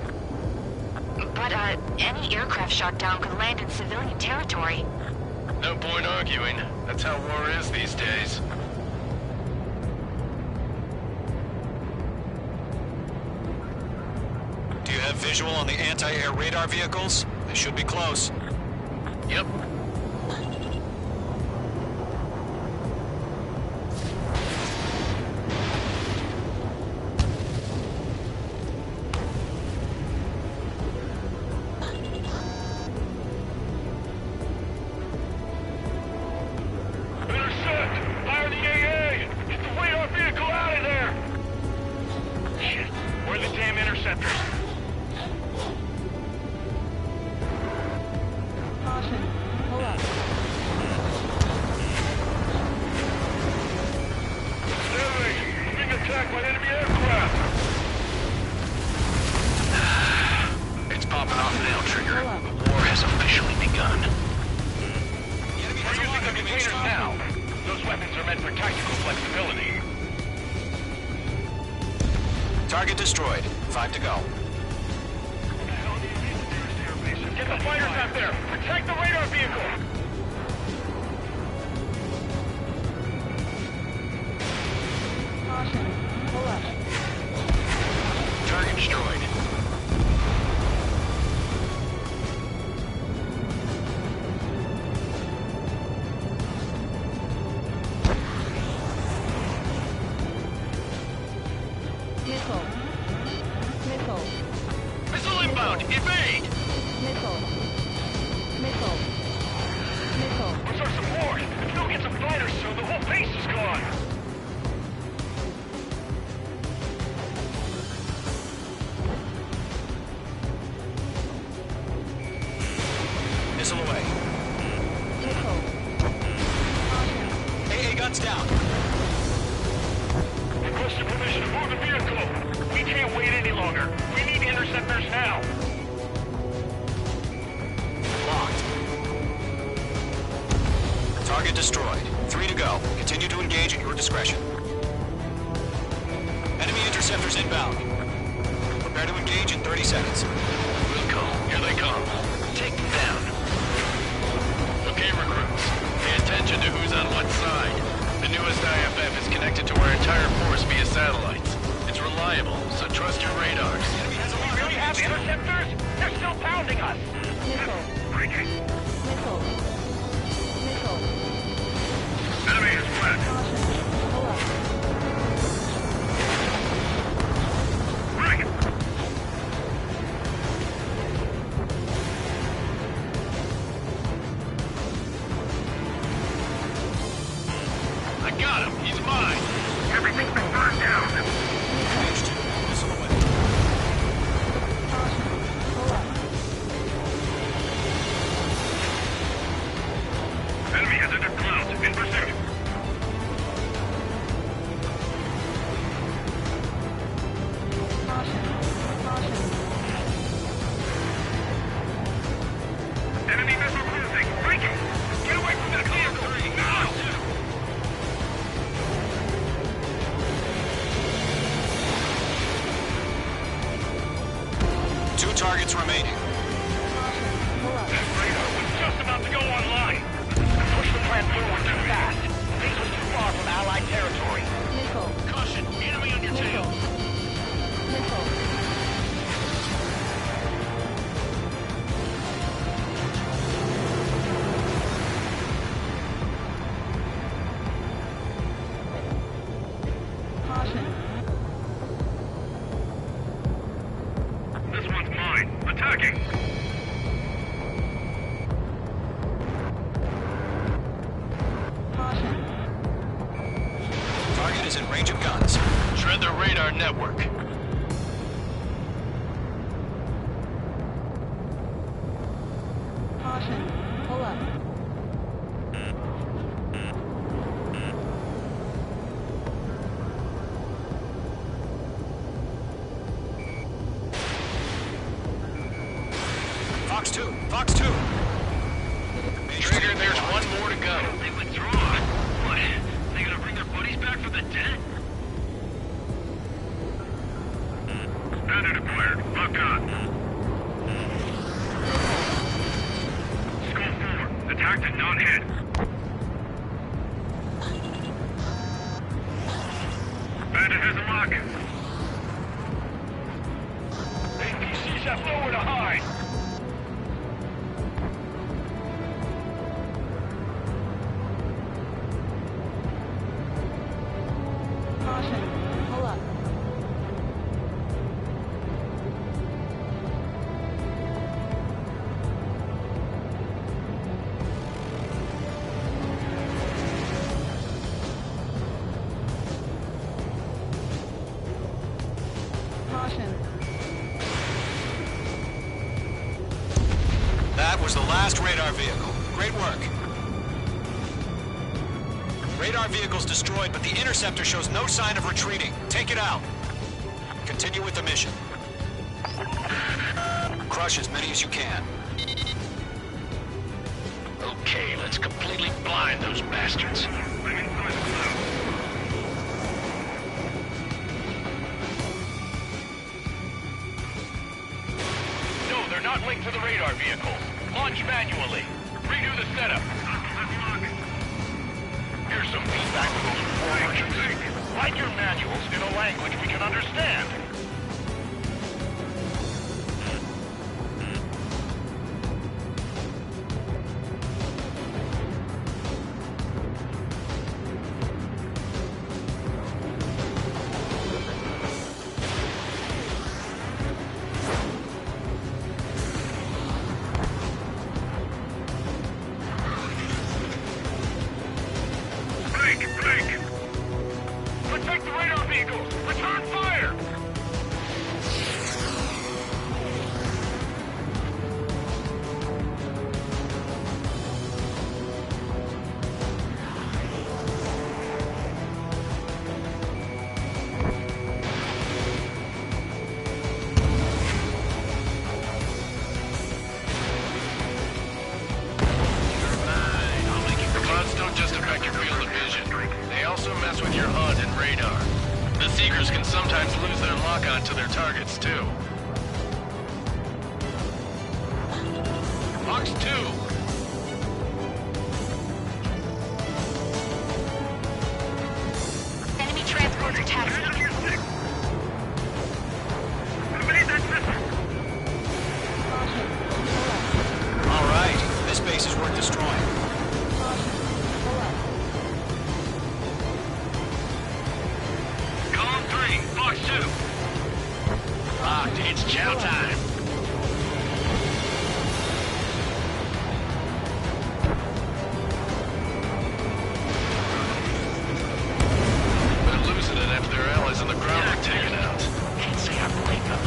But, any aircraft shot down could land in civilian territory. No point arguing. That's how war is these days. Do you have visual on the anti-air radar vehicles? They should be close. Yep. Intercept! Fire the AA! Get the radar vehicle out of there! Shit. Where are the damn interceptors? We're being attacked by enemy aircraft! It's popping off now, Trigger. The war has officially begun. We're using the containers now. Those weapons are meant for tactical flexibility. Target destroyed. 5 to go. Get the fighters out there! Protect the radar vehicle! Caution. Pull destroyed. Missile. Missile. Missile inbound! Evade! Missile. Missile. Missile. Where's our support? If we don't get some fighters soon, the whole base is gone! Missile away. Missile. AA guns down. Requesting permission to move the vehicle! We can't wait any longer! We need interceptors now! Locked. Target destroyed. 3 to go. Continue to engage at your discretion. Enemy interceptors inbound. Prepare to engage in 30 seconds. Wilco, here they come. Take them down. Okay, recruits. Pay attention to who's on what side. The newest IFF is connected to our entire force via satellites. It's reliable, so trust your radars. Do we really have interceptors? They're still pounding us! Missile. Breaking! Missile. Missile. Enemy is flat! Pull up. Break! I got him. He's mine. Everything's been burned down! H2. Missile away. Pull up. Enemy has entered clouds. In pursuit! Caution. Caution. Enemy missile cruising! Breaking! Get away from that vehicle! Now! 2 targets remaining. That radar was just about to go online! Push the plant forward too fast! This was too far from Allied territory! Missile. Caution, enemy on your tail. Missile. Caution. This one's mine! Attacking! Caution. Target is in range of guns. Shred the radar network. Caution. Pull up. Fox 2. Fox 2. Trigger, there's one more to go. They withdraw! What? They gonna bring their buddies back from the dead? Bandit acquired. Lock on. Skull 4. Attack did not hit. Bandit has a lock. APCs have nowhere to hide. Caution. Pull up. Caution. That was the last radar vehicle. Great work. Radar vehicle's destroyed, but the interceptor shows no sign of retreating. Take it out. Continue with the mission. Crush as many as you can. Okay, let's completely blind those bastards. I'm inside the cloud. No, they're not linked to the radar vehicle. Launch manually. Redo the setup. Here's some feedback for those performers. Write your manuals in a language we can understand. can sometimes lose their lock-on to their targets, too. Fox 2! Enemy transporter taxiing. All right, this base is worth destroying. Column 3, Fox 2. Locked, it's chow time. They're losing it after their allies on the ground are taken out. Can't say I blame them.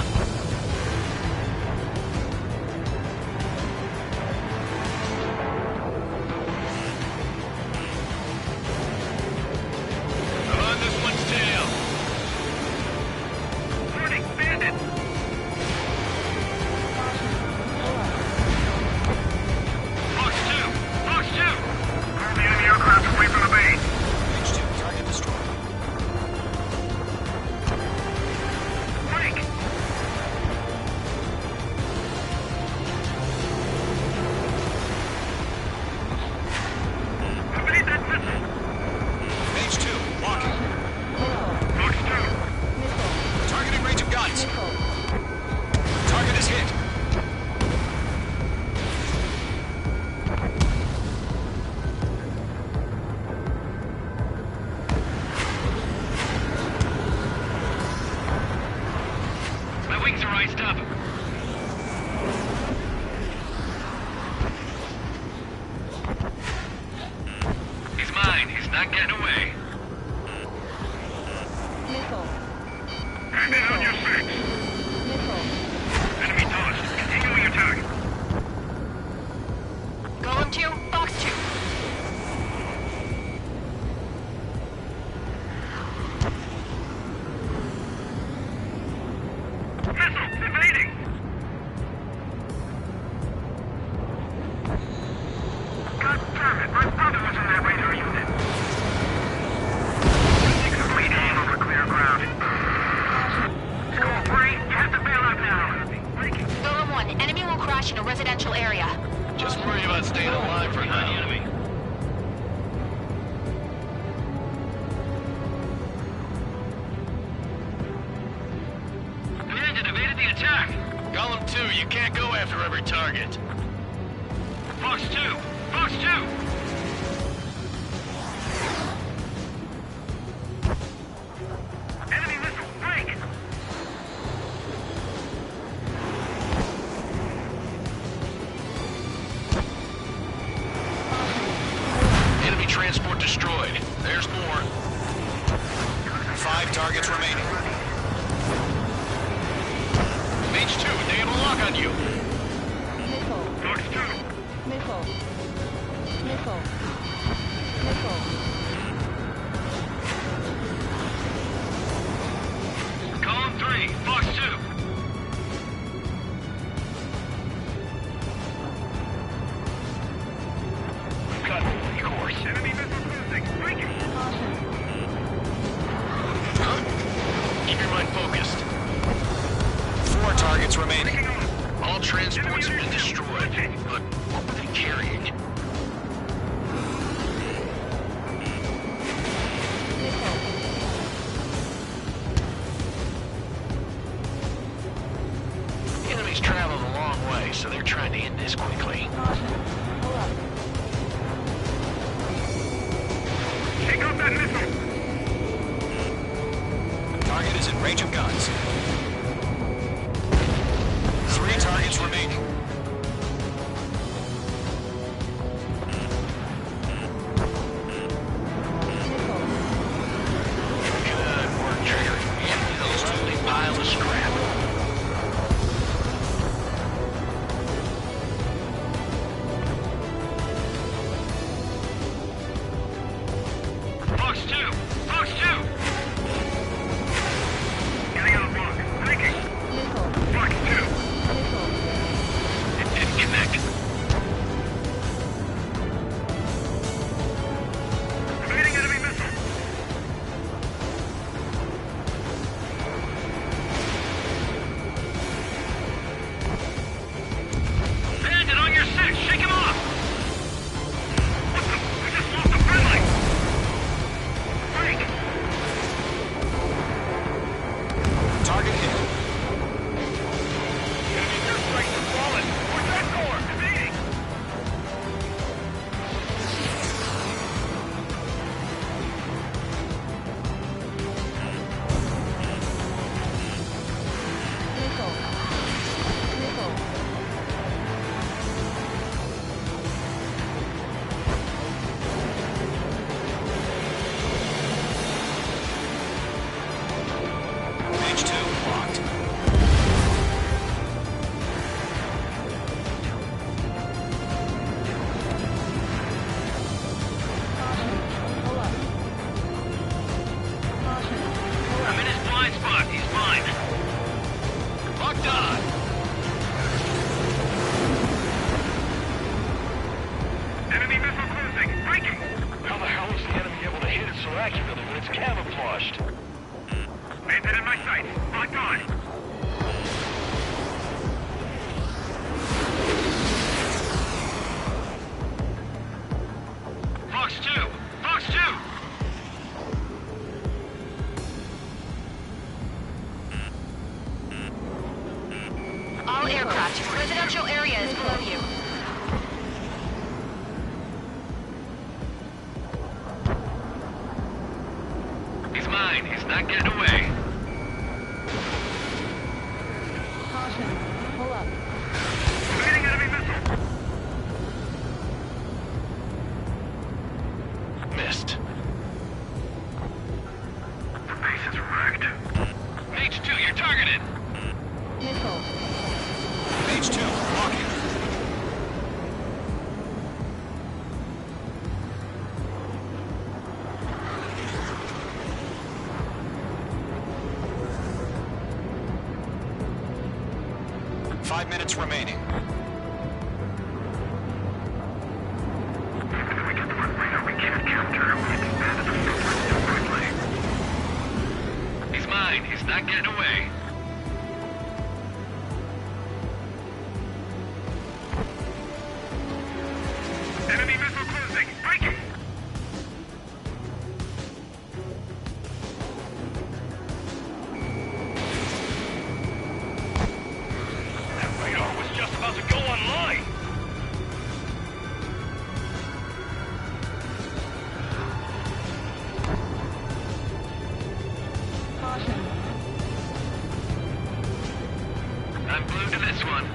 On this one's tail. Warning, bandit! Fox 2! Fox 2! All the enemy aircraft away from the base. H2, target destroyed. Break! Evade that missile! H2, walking. Fox 2! Targeting range of guns. Target is hit. My wings are iced up. He's mine. He's not getting away. Missile. Hand in on your six. Missile. Enemy dodged. Continuing attack. Column 2, Fox 2. Missile evading. God damn it! My brother was in that radar unit. Take a complete aim over clear ground. School 3, you have to bail out now. Column 1, enemy will crash in a residential area. Just worry about staying alive for now. Enemy. Bandit evaded the attack. Column 2, you can't go after every target. Fox 2! Fox 2! Enemy missile, break! Enemy transport destroyed. There's more. 5 targets remaining. Mage 2, they have a lock on you. Missile. Fox 2. Missile. Missile. Missile. Column 3, Fox 2. Cut course. Enemy missile cruising. Break it. Huh? Keep your mind focused. 4 targets remaining. All transports have been destroyed, but what were they carrying? The enemy's traveled a long way, so they're trying to end this quickly. Take out that missile! Target is in range of guns. 3 targets remaining. Good work, Trigger. Empty those holy piles of scrap. Fox 2! Fox 2! Getting out of block. Thinking. Fox 2. sights. Locked on. Fox 2! Fox 2! All aircraft, residential area is below you. He's mine. He's not getting away. Caution. Pull up. Evading enemy missile. Missed. The base is wrecked. H2, you're targeted. Missile. H2, locking. Five minutes remaining. If we get the one radar we can't capture, we can expand the footprint too quickly. He's mine. He's not getting away. Enemy missile closing. Breaking. That radar was just about to go online. Caution. I'm glued to this one.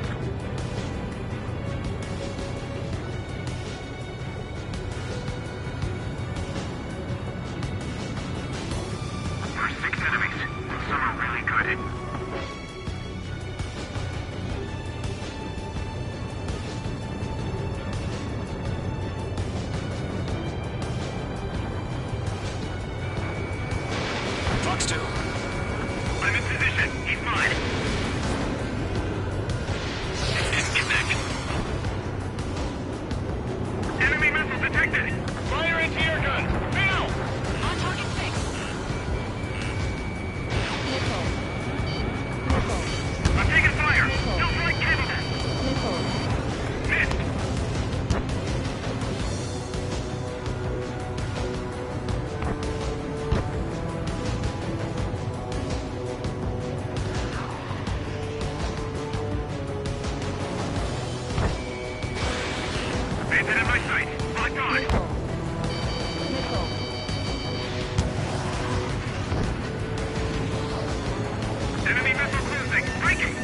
There's 6 enemies. Some are really good. Fox 2. I'm in position. He's mine. Disconnect. Enemy missile detected. Fire anti-air gun. Now. On target fixed. Missile. Missile. I'm taking fire. Still flight capable. Missile. Missed. Bandit in my sight. Locked on. Missile. Missile. Enemy missile closing. Breaking.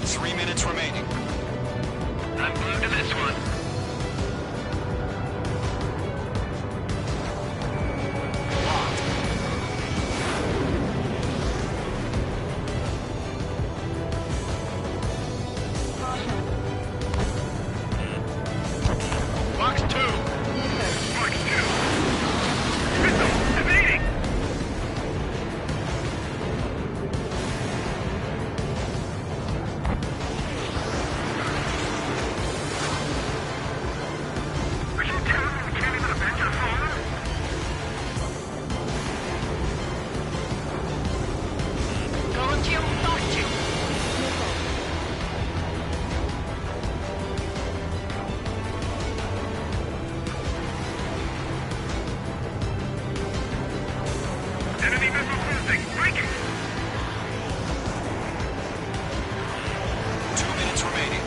3 minutes remaining. I'm glued to this one. Locked. Caution. Fox 2. Missile. Fox 2. Missile evading. Are you telling me we can't even avenge our father? Going to Fox 2. Missile. Enemy missile closing. Breaking. 2 minutes remaining.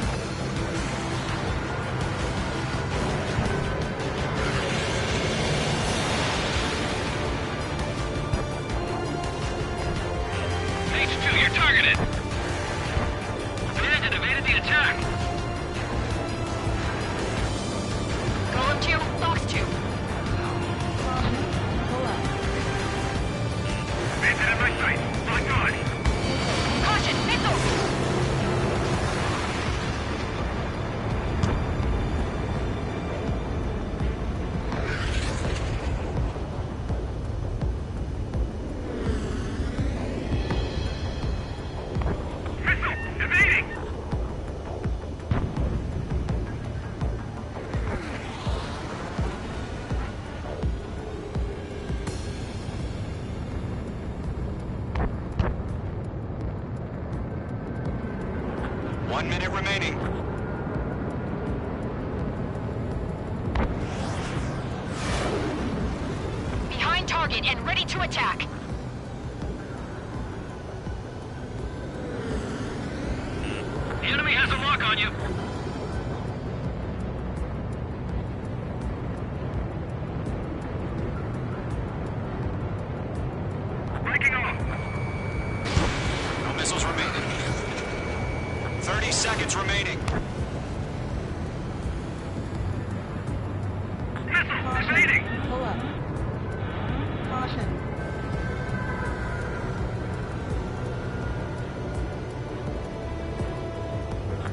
H2, you're targeted. Bandit evaded the attack. Going to Fox 2. Caution. Pull up. Bandit in my sight. Locked on. Caution, missile. Missile evading. 1 minute remaining. Behind target and ready to attack. The enemy has a lock on you. Breaking off. No missiles remaining. 30 seconds remaining. Missile evading. Pull up. Caution.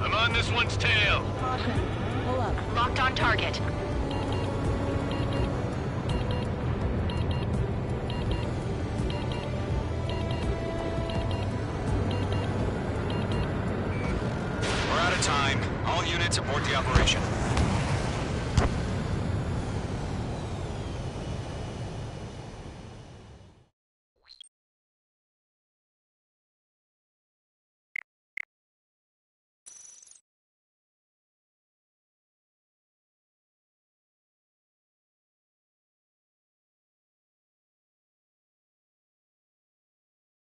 I'm on this one's tail. Caution. Pull up. Locked on target. We're out of time. All units abort the operation.